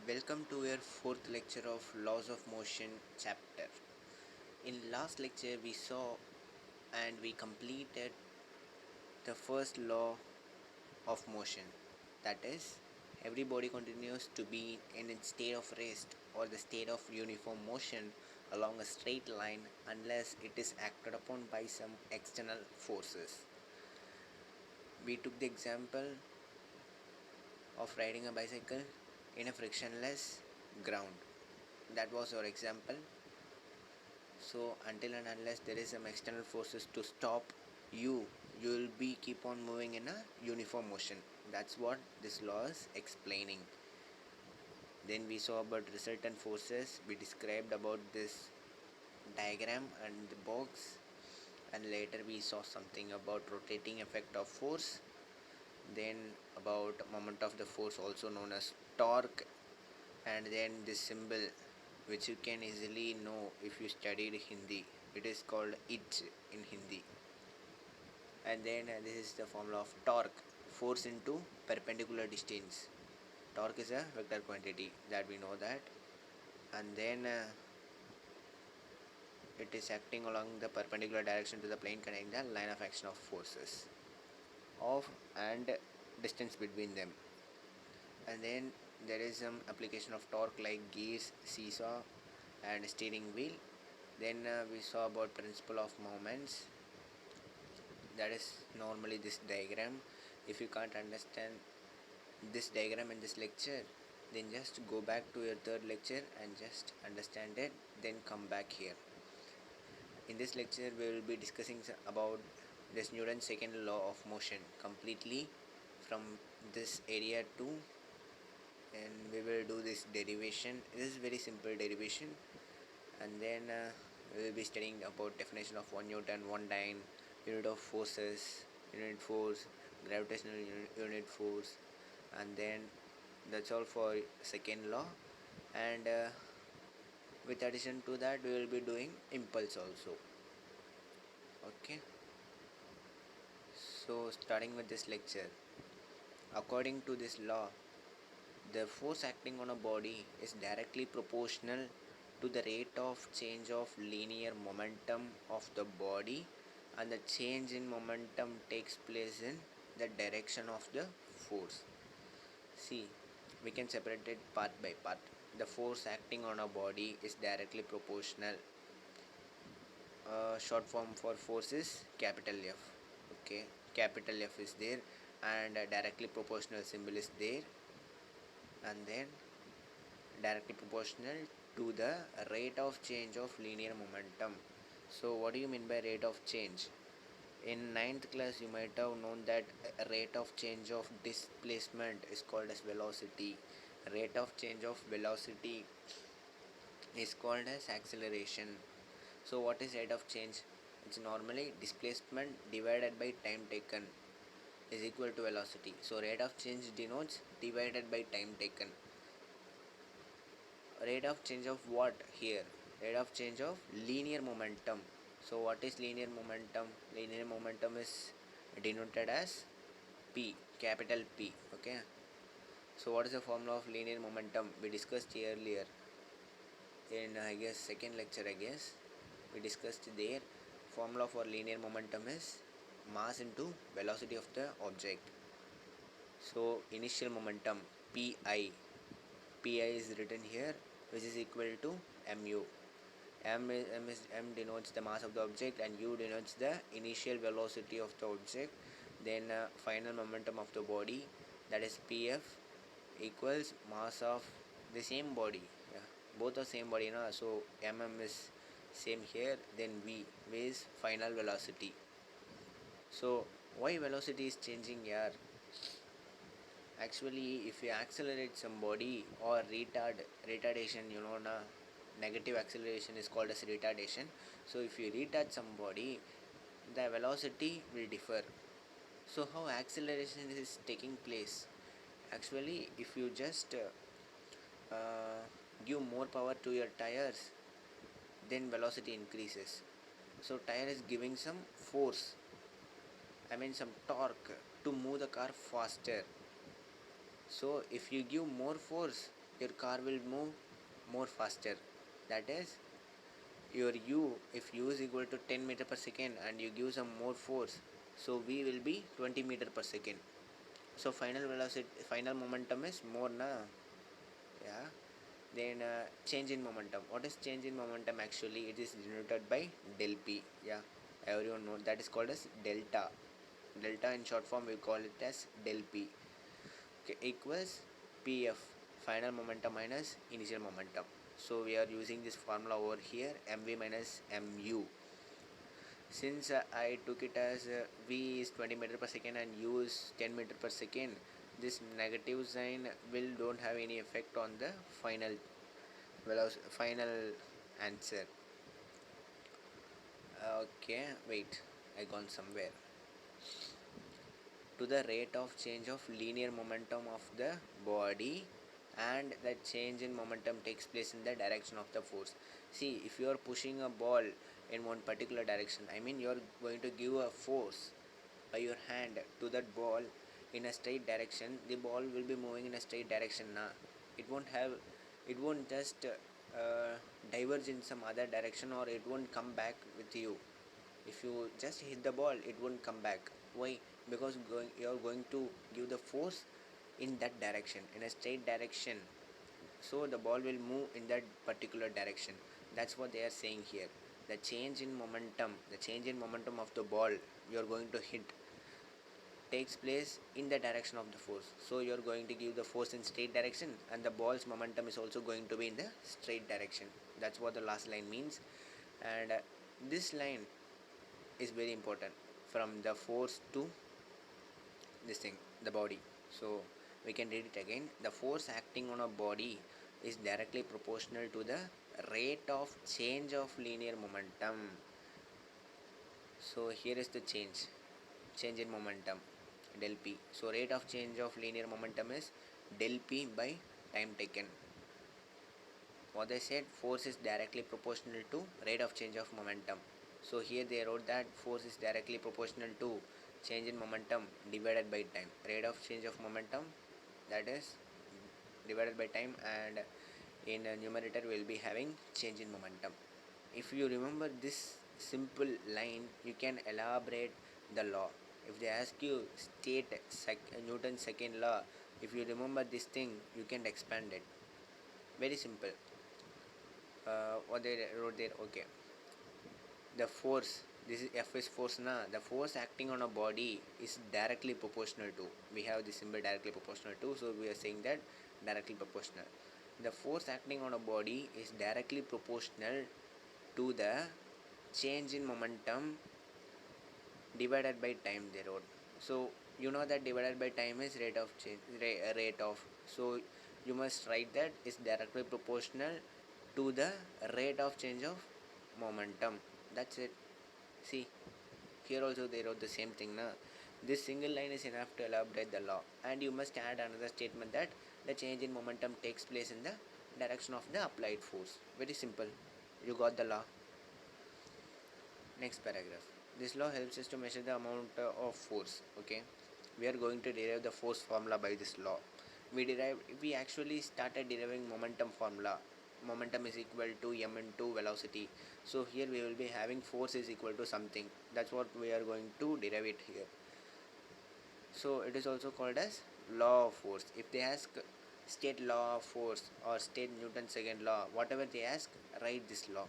Welcome to your fourth lecture of Laws of Motion chapter. In last lecture we saw and we completed the first law of motion, that is every body continues to be in its state of rest or the state of uniform motion along a straight line unless it is acted upon by some external forces. We took the example of riding a bicycle in a frictionless ground. That was our example. So until and unless there is some external forces to stop you, you will be keep on moving in a uniform motion. That's what this law is explaining. Then we saw about resultant forces. We described about this diagram and the box, and later we saw something about rotating effect of force, then about moment of the force also known as torque, and then this symbol which you can easily know if you studied Hindi. It is called it in Hindi. And then this is the formula of torque, force into perpendicular distance. Torque is a vector quantity, that we know that. And then it is acting along the perpendicular direction to the plane containing the line of action of forces of and distance between them. And then there is some application of torque like gears, seesaw and steering wheel. Then we saw about principle of moments, that is normally this diagram. If you can't understand this diagram in this lecture, then just go back to your third lecture and just understand it, then come back here. In this lecture we will be discussing about this Newton's second law of motion completely from this area too, and we will do this derivation. This is very simple derivation. And then we will be studying about definition of 1 Newton, 1 dyne, unit of forces, unit force, gravitational unit force, and then that's all for second law. And with addition to that we will be doing impulse also. Okay, so starting with this lecture, according to this law, the force acting on a body is directly proportional to the rate of change of linear momentum of the body, and the change in momentum takes place in the direction of the force. See, we can separate it part by part. The force acting on a body is directly proportional. Short form for force is capital F. Okay, capital F is there, and directly proportional symbol is there, and then directly proportional to the rate of change of linear momentum. So what do you mean by rate of change? In ninth class you might have known that rate of change of displacement is called as velocity. Rate of change of velocity is called as acceleration. So what is rate of change? It's normally displacement divided by time taken is equal to velocity. So rate of change denotes divided by time taken. Rate of change of what here? Rate of change of linear momentum. So what is linear momentum? Linear momentum is denoted as P, capital P. Okay, so what is the formula of linear momentum? We discussed earlier in I guess second lecture. I guess we discussed there. Formula for linear momentum is mass into velocity of the object. So initial momentum Pi, Pi is written here, which is equal to mu. M denotes the mass of the object, and u denotes the initial velocity of the object. Then final momentum of the body, that is Pf, equals mass of the same body. Yeah, both are same body, na? So mm is same here. Then v is final velocity. So why velocity is changing here? Actually, if you accelerate somebody or retardation, you know, negative acceleration is called as retardation. So if you retard somebody, the velocity will differ. So how acceleration is taking place? Actually, if you just give more power to your tires, then velocity increases. So tire is giving some force, I mean some torque, to move the car faster. So if you give more force, your car will move more faster. That is, your u, if u is equal to 10 meter per second and you give some more force, so v will be 20 meter per second. So final velocity, final momentum is more na. Yeah. Then change in momentum. What is change in momentum? Actually it is denoted by del p. Yeah, everyone know that is called as delta. Delta in short form we call it as del p. Okay, equals pf, final momentum minus initial momentum. So we are using this formula over here, mv minus mu. Since I took it as v is 20 meter per second and u is 10 meter per second, this negative sign will don't have any effect on the final answer. Okay, wait, I gone somewhere. To the rate of change of linear momentum of the body, and that change in momentum takes place in the direction of the force. See, if you are pushing a ball in one particular direction, I mean you are going to give a force by your hand to that ball in a straight direction, the ball will be moving in a straight direction na. It won't just diverge in some other direction, or it won't come back with you. If you just hit the ball, it won't come back. Why? Because you're going to give the force in that direction, in a straight direction, so the ball will move in that particular direction. That's what they are saying here. The change in momentum of the ball you're going to hit takes place in the direction of the force. So you're going to give the force in straight direction, and the ball's momentum is also going to be in the straight direction. That's what the last line means. And this line is very important, from the force to this thing, the body. So we can read it again. The force acting on a body is directly proportional to the rate of change of linear momentum. So here is the change in momentum, del p. So rate of change of linear momentum is del p by time taken. What they said, force is directly proportional to rate of change of momentum. So here they wrote that force is directly proportional to change in momentum divided by time. Rate of change of momentum, that is divided by time, and in a numerator we will be having change in momentum. If you remember this simple line, you can elaborate the law. If they ask you state Newton's second law, if you remember this thing, you can expand it. Very simple. What they wrote there, okay. The force, this is F is force na. The force acting on a body is directly proportional to. We have the symbol directly proportional to, so we are saying that directly proportional. The force acting on a body is directly proportional to the change in momentum divided by time, they wrote. So you know that divided by time is rate of change, rate of. So you must write that is directly proportional to the rate of change of momentum. That's it. See, here also they wrote the same thing na. This single line is enough to elaborate the law, and you must add another statement that the change in momentum takes place in the direction of the applied force. Very simple. You got the law. Next paragraph. This law helps us to measure the amount of force. Okay, we are going to derive the force formula by this law. We actually started deriving momentum formula. Momentum is equal to m into velocity. So here we will be having force is equal to something. That's what we are going to derive it here. So it is also called as law of force. If they ask state law of force or state Newton's second law, whatever they ask, write this law.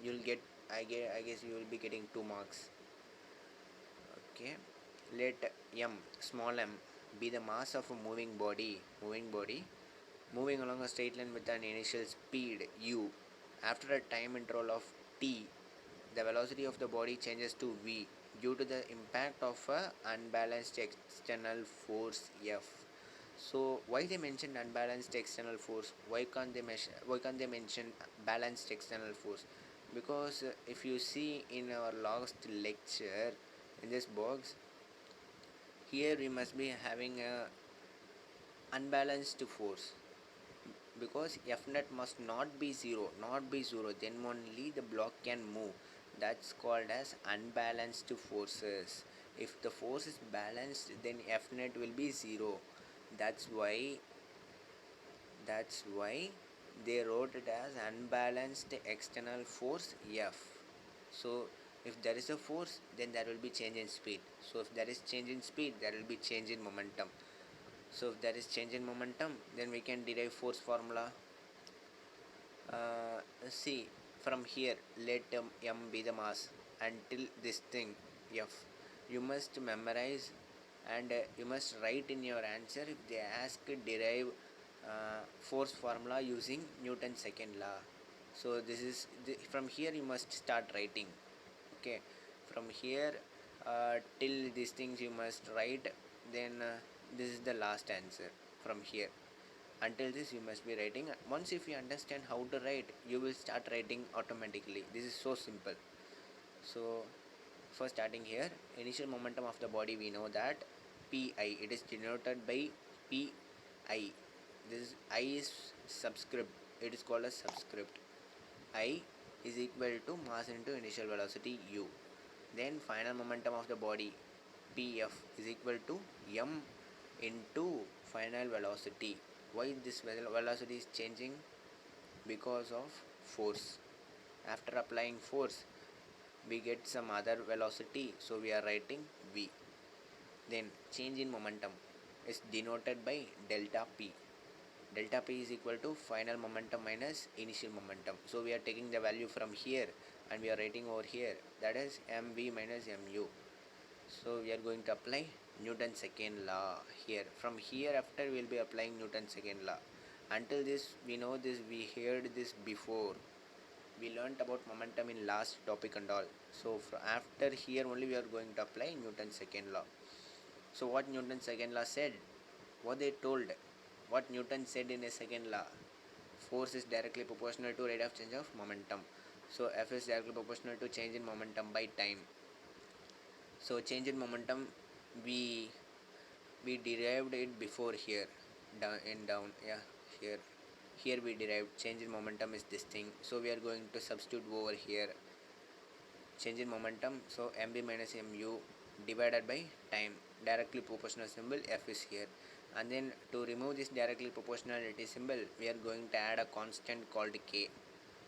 You'll get, I guess you will be getting 2 marks. Okay, let m, small m, be the mass of a moving body moving along a straight line with an initial speed u. After a time interval of t, the velocity of the body changes to v due to the impact of a unbalanced external force F. So why they mentioned unbalanced external force? Why can't they mention balanced external force? Because if you see in our last lecture in this box, here we must be having a unbalanced force, because F net must not be zero, then only the block can move. That's called as unbalanced forces. If the force is balanced, then F net will be 0. That's why That's why they wrote it as unbalanced external force F. So if there is a force, then there will be change in speed. So if there is change in speed, there will be change in momentum. So if there is change in momentum, then we can derive force formula. See, from here, let m be the mass until this thing F. You must memorize and you must write in your answer if they ask derive force formula using Newton's second law. So this is from here you must start writing. Okay, from here till these things you must write. Then this is the last answer from here. Until this you must be writing. Once if you understand how to write, you will start writing automatically. This is so simple. So for starting here, initial momentum of the body, we know that pi, it is denoted by pi. This I is subscript, it is called as subscript. I is equal to mass into initial velocity u. Then final momentum of the body, pf, is equal to m into final velocity. Why this velocity is changing? Because of force. After applying force, we get some other velocity, so we are writing v. Then change in momentum is denoted by delta p. Delta p is equal to final momentum minus initial momentum. So we are taking the value from here and we are writing over here, that is mv minus mu. So we are going to apply Newton's second law here. From here after we will be applying Newton's second law. Until this we know this, we heard this before. We learnt about momentum in last topic and all. So after here only we are going to apply Newton's second law. So what Newton's second law said, what they told, what Newton said in his second law, force is directly proportional to rate of change of momentum. So F is directly proportional to change in momentum by time. So change in momentum, we derived it before here, down, yeah, here we derived change in momentum is this thing. So we are going to substitute over here change in momentum. So mb minus mu divided by time, directly proportional symbol F is here. And then to remove this directly proportionality symbol, we are going to add a constant called k.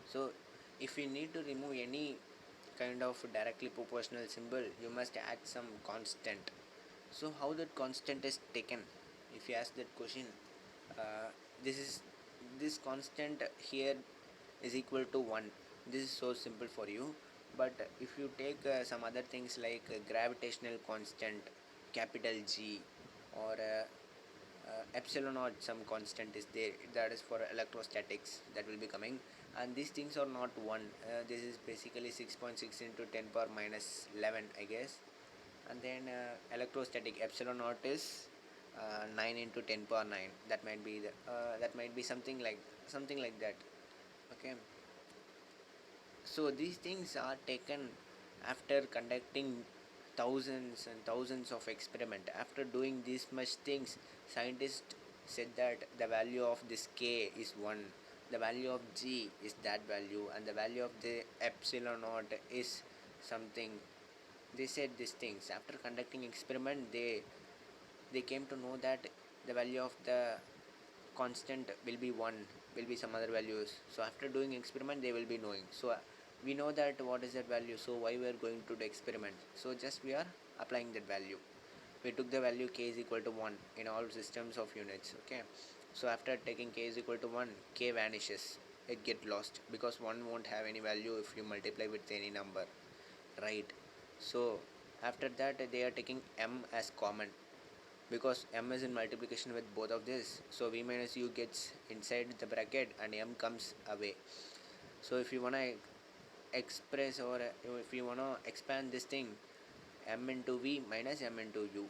So if you need to remove any kind of directly proportional symbol, you must add some constant. So how that constant is taken? If you ask that question, uh, this is this constant here is equal to 1. This is so simple for you. But if you take some other things like gravitational constant, capital G, or epsilon naught, some constant is there, that is for electrostatics, that will be coming. And these things are not 1. This is basically 6.6 into 10 power minus 11, I guess. And then electrostatic epsilon naught is 9 into 10 power 9. That might be that might be something like that. Okay, so these things are taken after conducting thousands and thousands of experiment. After doing these much things, scientists said that the value of this k is 1, the value of g is that value, and the value of the epsilon naught is something. They said these things after conducting experiment. They came to know that the value of the constant will be 1, will be some other values. So after doing experiment they will be knowing. So we know that what is that value, so why we are going to the experiment? So just we are applying that value. We took the value k is equal to 1 in all systems of units. Okay, so after taking k is equal to 1, k vanishes, it get lost, because 1 won't have any value if you multiply with any number, right? So after that they are taking m as common, because m is in multiplication with both of this. So v minus u gets inside the bracket and m comes away. So if you want to express, or if you want to expand this thing, m into v minus m into u,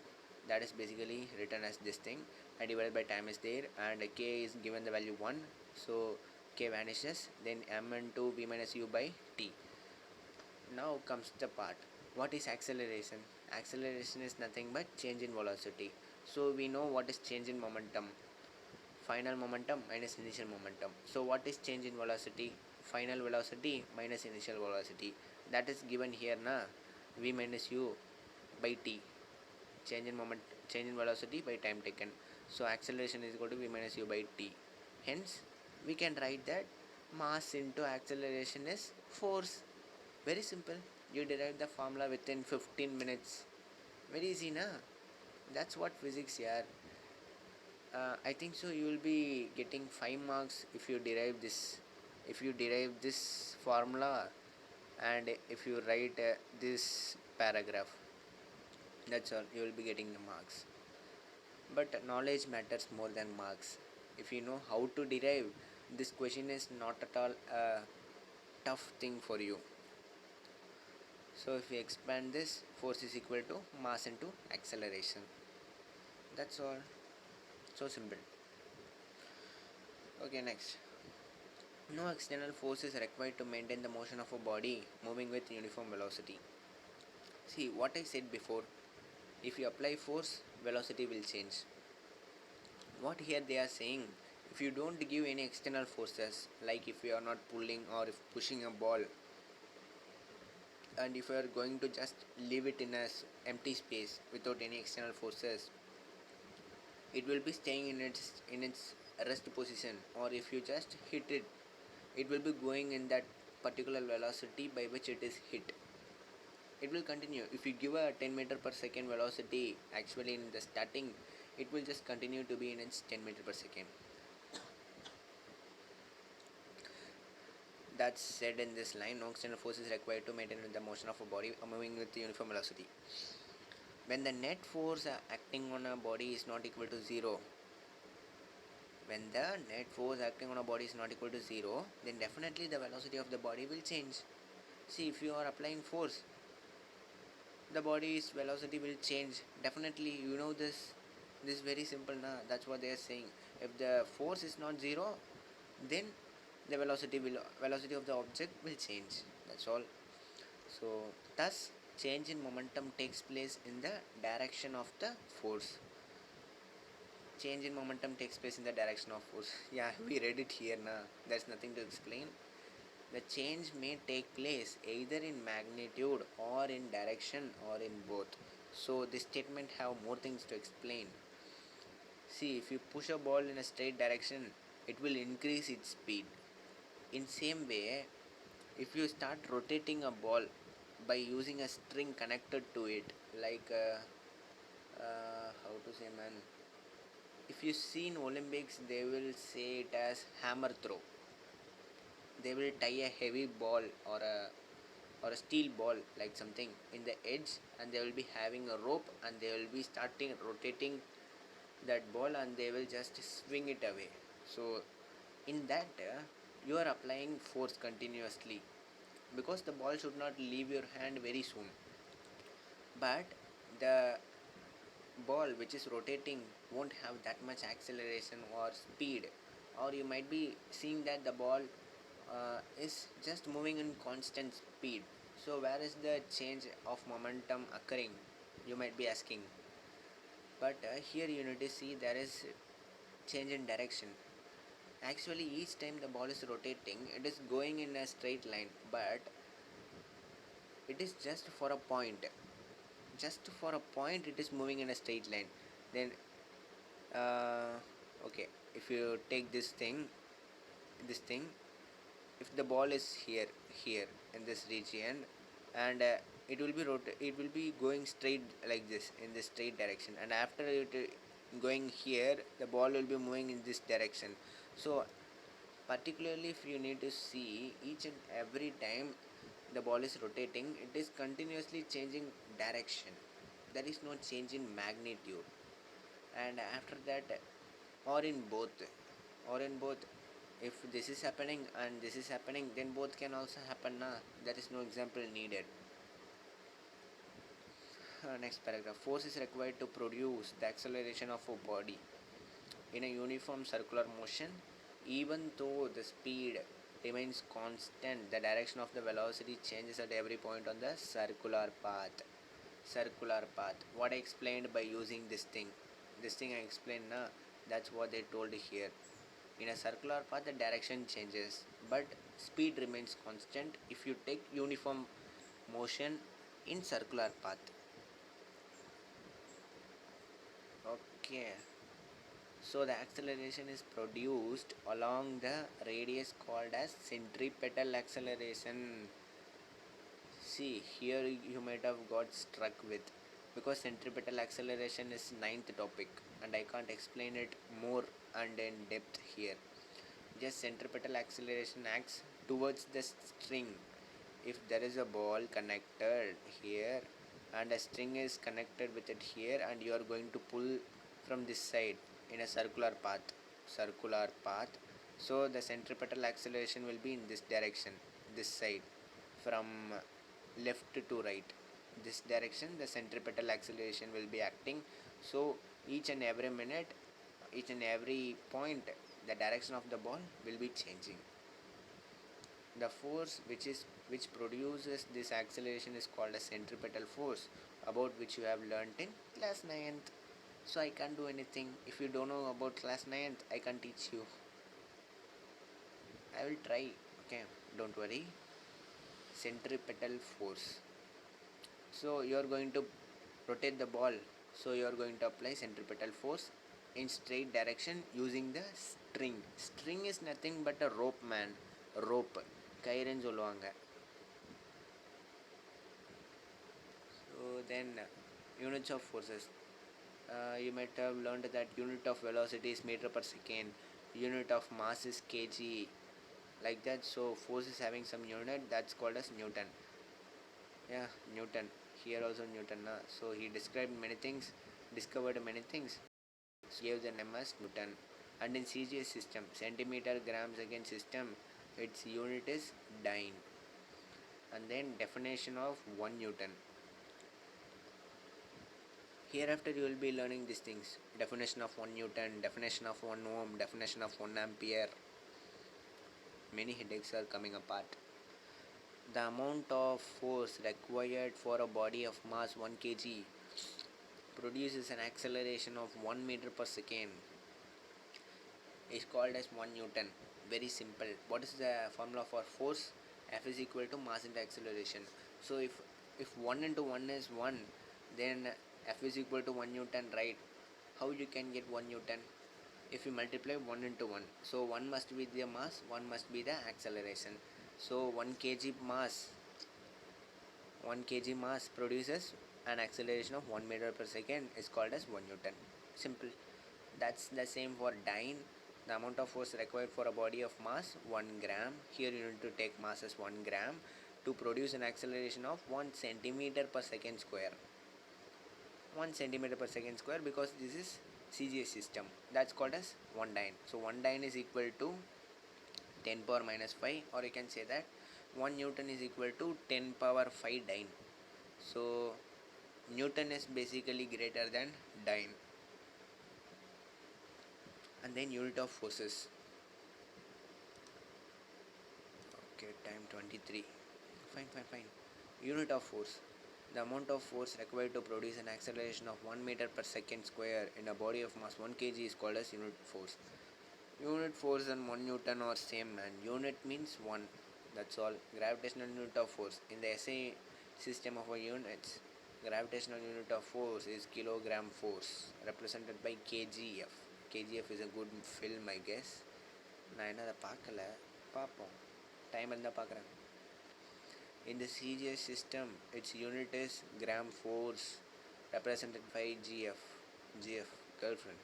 that is basically written as this thing, and divided by time is there, and k is given the value 1. So k vanishes, then m into v minus u by t. Now comes the part, what is acceleration? Acceleration is nothing but change in velocity. So we know what is change in momentum, final momentum minus initial momentum. So what is change in velocity? Final velocity minus initial velocity, that is given here na, v minus u by t, change in velocity by time taken. So acceleration is equal to v minus u by t. Hence, we can write that mass into acceleration is force. Very simple. You derive the formula within 15 minutes. Very easy, na? That's what physics, yeah. I think so. You will be getting 5 marks if you derive this. If you derive this formula, and if you write this paragraph, that's all. You will be getting the marks. But knowledge matters more than marks. If you know how to derive, this question is not at all a tough thing for you. So if we expand this, force is equal to mass into acceleration. That's all. So simple. Okay, next. No external force is required to maintain the motion of a body moving with uniform velocity. See what I said before. If you apply force, velocity will change. What here they are saying, if you don't give any external forces, like if you are not pulling or if pushing a ball, and if you are going to just leave it in a empty space without any external forces, it will be staying in its rest position. Or if you just hit it, it will be going in that particular velocity by which it is hit. It will continue. If you give a 10 meter per second velocity, actually in the starting, it will just continue to be in its 10 meter per second. That's said in this line. No external force is required to maintain the motion of a body moving with uniform velocity. When the net force acting on a body is not equal to 0, when the net force acting on a body is not equal to 0, then definitely the velocity of the body will change. See, if you are applying force, the body's velocity will change. Definitely, you know this. This is very simple, na? That's what they are saying. If the force is not 0, then the velocity of the object will change. That's all. So, thus, change in momentum takes place in the direction of the force. Change in momentum takes place in the direction of force. Yeah, we read it here now. There's nothing to explain. The change may take place either in magnitude or in direction or in both. So this statement have more things to explain. See, if you push a ball in a straight direction, it will increase its speed. In same way, if you start rotating a ball by using a string connected to it, like how to say, man, if you see in Olympics, they will say it as hammer throw. They will tie a heavy ball or a steel ball like something in the edge, and they will be having a rope, and they will be starting rotating that ball, and they will just swing it away. So in that you are applying force continuously, because the ball should not leave your hand very soon. But the ball which is rotating won't have that much acceleration or speed, or you might be seeing that the ball is just moving in constant speed. So where is the change of momentum occurring, you might be asking. But here you need to see there is change in direction. Actually, each time the ball is rotating, it is going in a straight line, but it is just for a point. Just for a point, it is moving in a straight line. Then, okay, if you take this thing, if the ball is here in this region, and it will be going straight like this in this straight direction, and after it going here, the ball will be moving in this direction. So particularly if you need to see, each and every time the ball is rotating, it is continuously changing direction. There is no change in magnitude. And after that, or in both or in both, if this is happening and this is happening, then both can also happen, na? There is no example needed. Next paragraph. Force is required to produce the acceleration of a body in a uniform circular motion. Even though the speed remains constant, the direction of the velocity changes at every point on the circular path. Circular path, what I explained by using this thing I explained, na? That's what they told here. In a circular path, the direction changes, but speed remains constant if you take uniform motion in circular path. Okay, So the acceleration is produced along the radius called as centripetal acceleration. See, here you might have got struck with, because centripetal acceleration is ninth topic and I can't explain it more and in depth here. Just centripetal acceleration acts towards the string. If there is a ball connected here and a string is connected with it here, and you are going to pull from this side in a circular path, so the centripetal acceleration will be in this direction, this side, from left to right, this direction the centripetal acceleration will be acting. So each and every minute, each and every point, the direction of the ball will be changing. The force which produces this acceleration is called a centripetal force, about which you have learnt in class 9th. So I can't do anything. If you don't know about class 9th, I can teach you. I will try. Okay, don't worry. Centripetal force. So you are going to rotate the ball. So you are going to apply centripetal force in straight direction using the string. String is nothing but a rope, man. Rope. கயிறுன்னு சொல்லுவாங்க. So then units of forces. You might have learned that unit of velocity is meter per second, unit of mass is kg, like that. So force is having some unit that's called as Newton. Yeah, Newton. Here also Newton. So he described many things, discovered many things, so gave the name as Newton. And in CGS system, centimeter grams against system, its unit is dyne. And then definition of 1 Newton. Hereafter you will be learning these things: definition of 1 Newton, definition of 1 ohm, definition of 1 ampere. Many headaches are coming apart. The amount of force required for a body of mass 1 kg produces an acceleration of 1 meter per second is called as 1 Newton. Very simple. What is the formula for force? F is equal to mass into acceleration. So if 1 into 1 is 1, then F is equal to 1 Newton, right? How you can get 1 Newton? If you multiply 1 into 1, so 1 must be the mass, 1 must be the acceleration. So 1 kg mass produces an acceleration of 1 meter per second is called as 1 Newton. Simple. That's the same for dyne. The amount of force required for a body of mass 1 gram. Here you need to take mass as 1 gram to produce an acceleration of 1 centimeter per second square. 1 centimeter per second square, because this is CGS system. That's called as 1 dyne. So 1 dyne is equal to 10 power minus 5, or you can say that 1 Newton is equal to 10 power 5 dyne. So Newton is basically greater than dyne. And then unit of forces. Okay, time 23. Fine. Unit of force. The amount of force required to produce an acceleration of 1 meter per second square in a body of mass 1 kg is called as unit force. Unit force and 1 Newton are same, man. Unit means 1. That's all. Gravitational unit of force. In the SI system of units, gravitational unit of force is kilogram force, represented by kgf. kgf is a good film, I guess. நான் என்ன அதை பார்க்கல, பார்ப்போம், time இருந்தால் பார்க்குறேன். In the CGS system, its unit is gram force, represented by GF. GF, girlfriend.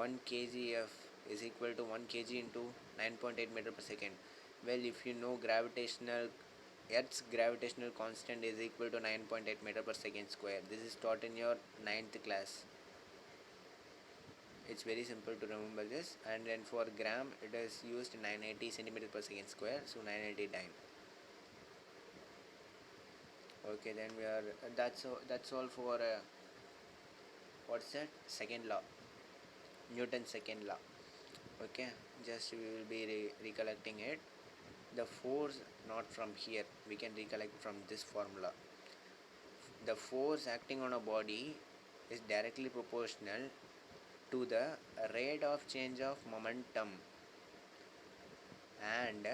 1 kgf is equal to 1 kg into 9.8 meter per second. Well, if you know Earth's gravitational constant is equal to 9.8 meter per second square. This is taught in your 9th class. It's very simple to remember this. And then for gram, it is used 980 centimeter per second square. So 980 dyne. Okay, then we are. That's all for what's that? Second law. Newton's second law. Okay, just we will be recollecting it. The force not from here, we can recollect from this formula. The force acting on a body is directly proportional to the rate of change of momentum, and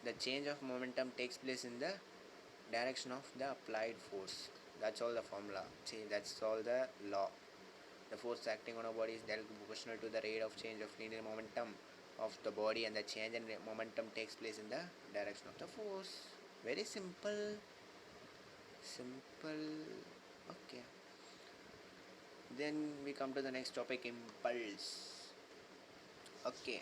the change of momentum takes place in the direction of the applied force. That's all the formula. See, that's all the law. The force acting on a body is directly proportional to the rate of change of linear momentum of the body, and the change in momentum takes place in the direction of the force. Very simple. Simple. Okay. Then we come to the next topic, impulse. Okay.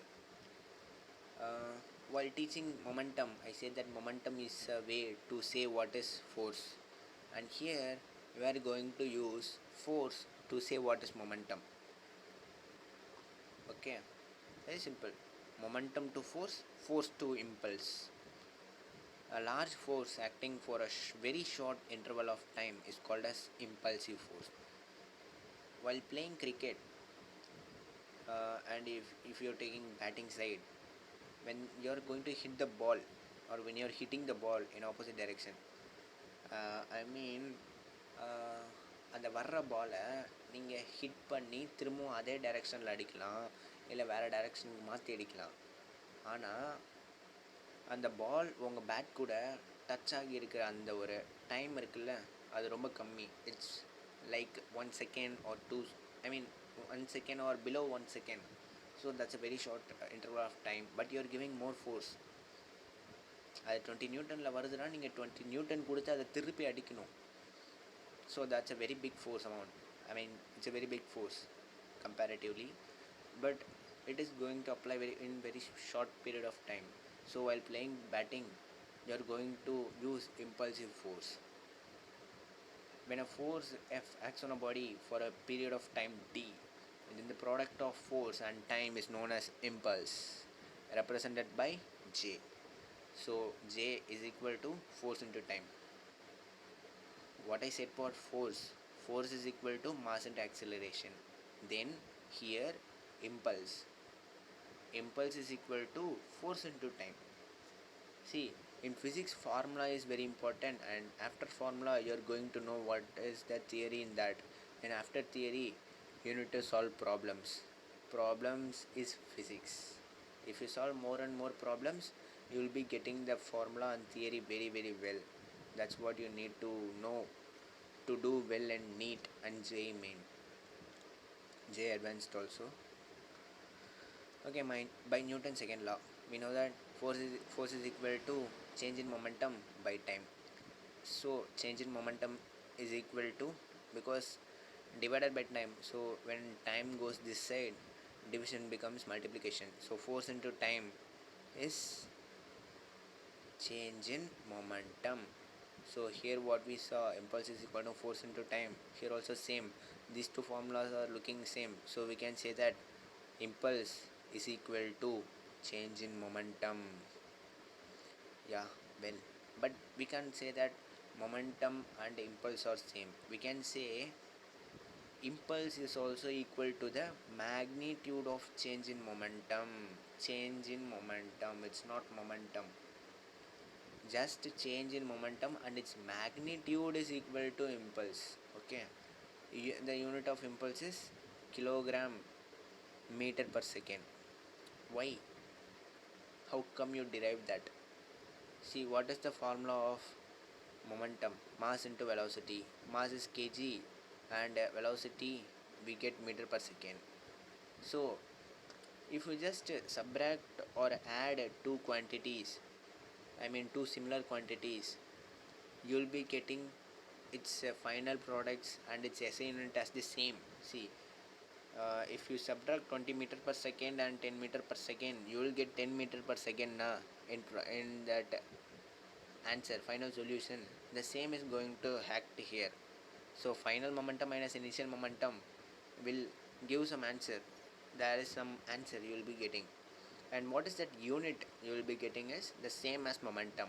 Uh, while teaching momentum, I said that momentum is a way to say what is force, and here we are going to use force to say what is momentum. Okay, very simple. Momentum to force, force to impulse. A large force acting for a very short interval of time is called as impulsive force. While playing cricket, and if you're taking batting side, when you're going to hit the ball or when you're hitting the ball in opposite direction, I mean, அந்த வர்ற பாலை நீங்கள் hit பண்ணி திரும்பவும் அதே டைரெக்ஷனில் அடிக்கலாம், இல்லை வேறு டைரெக்ஷனுக்கு மாற்றி அடிக்கலாம். ஆனால் அந்த பால் உங்கள் பேட் கூட டச் ஆகி இருக்கிற அந்த ஒரு டைம் இருக்குல்ல, அது ரொம்ப கம்மி. It's like 1 second or 2, I mean 1 second or below 1 second. So that's a very short interval of time, but you are giving more force. அது 20 நியூட்டனில் வருதுன்னா நீங்கள் 20 நியூட்டன் கொடுத்து அதை திருப்பி அடிக்கணும். So that's a very big force amount. I mean, it's a very big force comparatively, but it is going to apply in very short period of time. So while playing batting, you are going to use impulsive force. When a force F acts on a body for a period of time t, then the product of force and time is known as impulse, represented by J. So J is equal to force into time. What I said for force is equal to mass into acceleration. Then here impulse is equal to force into time. See, in physics formula is very important, and after formula you are going to know what is the theory in that, and after theory you need to solve problems is physics. If you solve more and more problems, you will be getting the formula and theory very very well. That's what you need to know to do well and neat and J main, J advanced also. Okay, by Newton's second law, we know that force is equal to change in momentum by time. So change in momentum is equal to, because divided by time, so when time goes this side, division becomes multiplication. So force into time is change in momentum. So here what we saw, impulse is equal to force into time. Here also same. These two formulas are looking same. So we can say that impulse is equal to change in momentum. Yeah, well, but we can't say that momentum and impulse are same. We can say impulse is also equal to the magnitude of change in momentum. Change in momentum, it's not momentum. Just change in momentum and its magnitude is equal to impulse. Okay, the unit of impulse is kilogram meter per second. Why? How come you derive that? See, what is the formula of momentum? Mass into velocity. Mass is kg and velocity we get meter per second. So if you just subtract or add two quantities, I mean two similar quantities, you will be getting its final products and its SI unit as the same. See, if you subtract 20 meter per second and 10 meter per second, you will get 10 meter per second in that answer, final solution. The same is going to act here. So final momentum minus initial momentum will give some answer. There is some answer you will be getting. And what is that unit you will be getting is the same as momentum.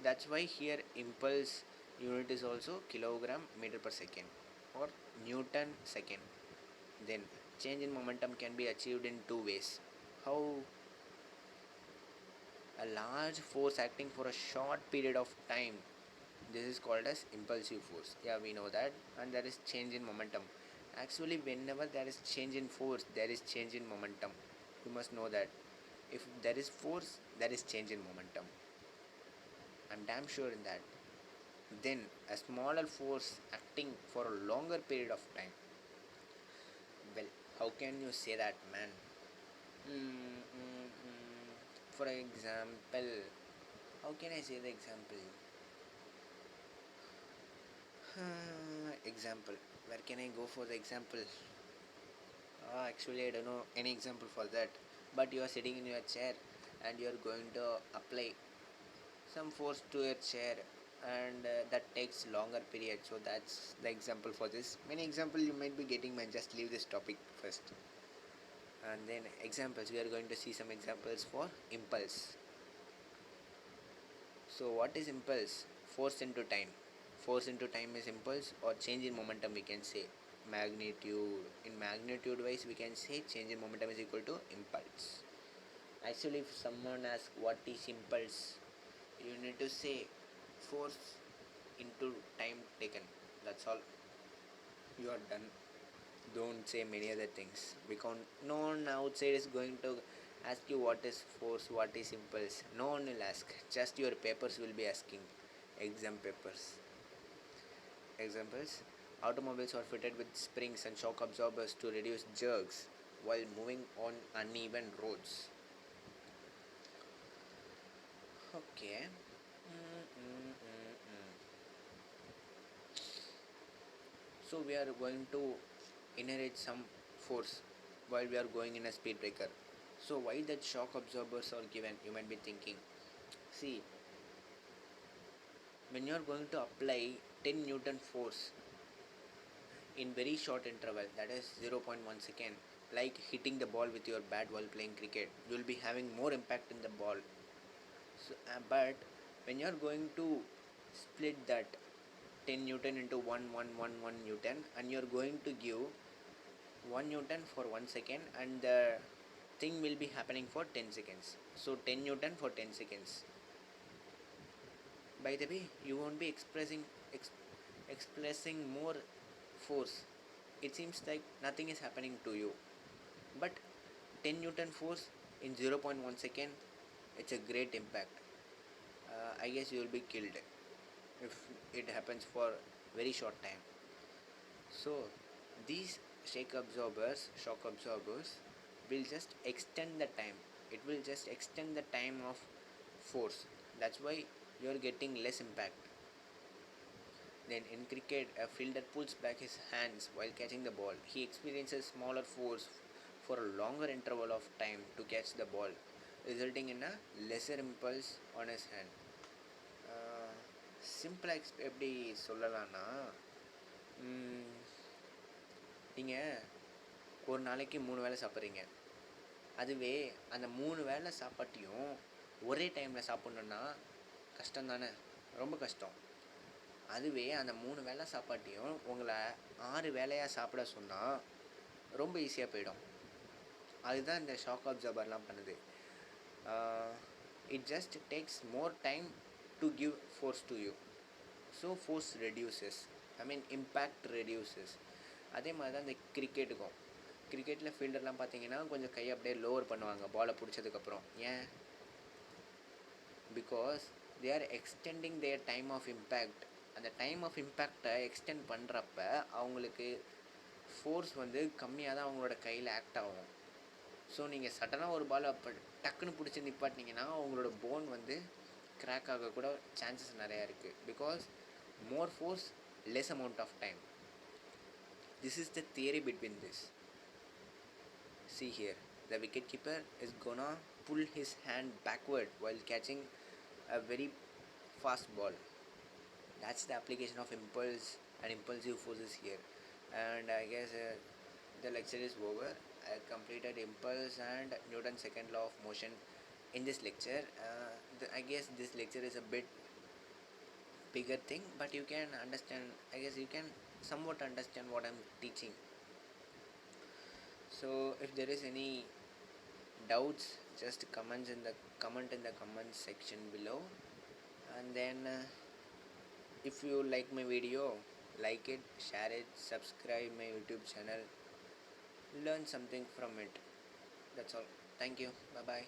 That's why here impulse unit is also kilogram meter per second or Newton second. Then change in momentum can be achieved in two ways. How? A large force acting for a short period of time, this is called as impulsive force. Yeah, we know that. And there is change in momentum. Actually, whenever there is change in force, there is change in momentum. You must know that. If there is force, there is change in momentum. I'm damn sure in that. Then a smaller force acting for a longer period of time, How can you say that, man? Mm, mm, mm. For example, how can I say the example? Example. Where can I go for the example? Actually, I don't know any example for that. But you are sitting in your chair and you are going to apply some force to your chair, and that takes longer period. So that's the example for this. Many example you might be getting, man. Just leave this topic first. And then examples. We are going to see some examples for impulse. So what is impulse? Force into time. Force into time is impulse or change in momentum, we can say. Magnitude. In magnitude wise, we can say change in momentum is equal to impulse. Actually, if someone asks what is impulse, you need to say force into time taken. That's all. You are done. Don't say many other things because no one outside is going to ask you what is force, what is impulse. No one will ask. Just your papers will be asking. Exam papers. Examples: automobiles are fitted with springs and shock absorbers to reduce jerks while moving on uneven roads. Okay. Mm. So we are going to inherit some force while we are going in a speed breaker. So why that shock absorbers are given? You might be thinking. See, when you are going to apply 10 Newton force in very short interval, that is 0.1 second, like hitting the ball with your bat while playing cricket, you will be having more impact in the ball. So, but when you are going to split that 10 Newton into 1 Newton, and you are going to give 1 Newton for 1 second, and the thing will be happening for 10 seconds. So 10 Newton for 10 seconds. By the way, you won't be expressing more force. It seems like nothing is happening to you, but 10 Newton force in 0.1 second, it's a great impact. I guess you will be killed if it happens for very short time. So these shock absorbers will just extend the time. It will just extend the time of force. That's why you are getting less impact. Then in cricket, a fielder pulls back his hands while catching the ball. He experiences smaller force for a longer interval of time to catch the ball, resulting in a lesser impulse on his hand. சிம்பிளாக எப்படி சொல்லலாம்னா, நீங்கள் ஒரு நாளைக்கு 3 வேளை சாப்பிட்றீங்க. அதுவே அந்த 3 வேளை சாப்பாட்டையும் ஒரே டைமில் சாப்பிட்ணுன்னா கஷ்டம் தானே, ரொம்ப கஷ்டம். அதுவே அந்த 3 வேளை சாப்பாட்டையும் உங்களை 6 வேளையாக சாப்பிட சொன்னால் ரொம்ப ஈஸியாக போயிடும். அதுதான் இந்த ஷாக் அப்சர்பர்லாம் பண்ணுது. It just takes more time to give force to you. So force reduces. Impact reduces. அதே மாதிரி தான் இந்த கிரிக்கெட்டுக்கும். கிரிக்கெட்டில் ஃபீல்டர்லாம் பார்த்தீங்கன்னா கொஞ்சம் கையை அப்படியே லோவர் பண்ணுவாங்க பாலை பிடிச்சதுக்கப்புறம். ஏன்? Because they are extending their time of impact. அந்த டைம் ஆஃப் இம்பேக்டை எக்ஸ்டெண்ட் பண்ணுறப்ப அவங்களுக்கு ஃபோர்ஸ் கம்மியாக தான் அவங்களோட கையில் ஆக்ட் ஆகும். ஸோ நீங்கள் சடனாக ஒரு பால் அப்போ டக்குன்னு பிடிச்சி நிப்பாட்டினீங்கன்னா உங்களோட போன் கிராக் ஆக கூட சான்சஸ் நிறையா இருக்குது. Because more force, less amount of time. This is the theory between this. See here, the wicket keeper is gonna pull his hand backward while catching a very fast ball. That's the application of impulse and impulsive forces here. And I guess the lecture is over. I completed impulse and Newton's second law of motion in this lecture. I guess this lecture is a bit bigger thing, but you can understand. I guess you can somewhat understand what I'm teaching. So if there is any doubts, just comment in the comment section below. And then if you like my video, like it, share it, subscribe my YouTube channel, learn something from it. That's all. Thank you. Bye bye.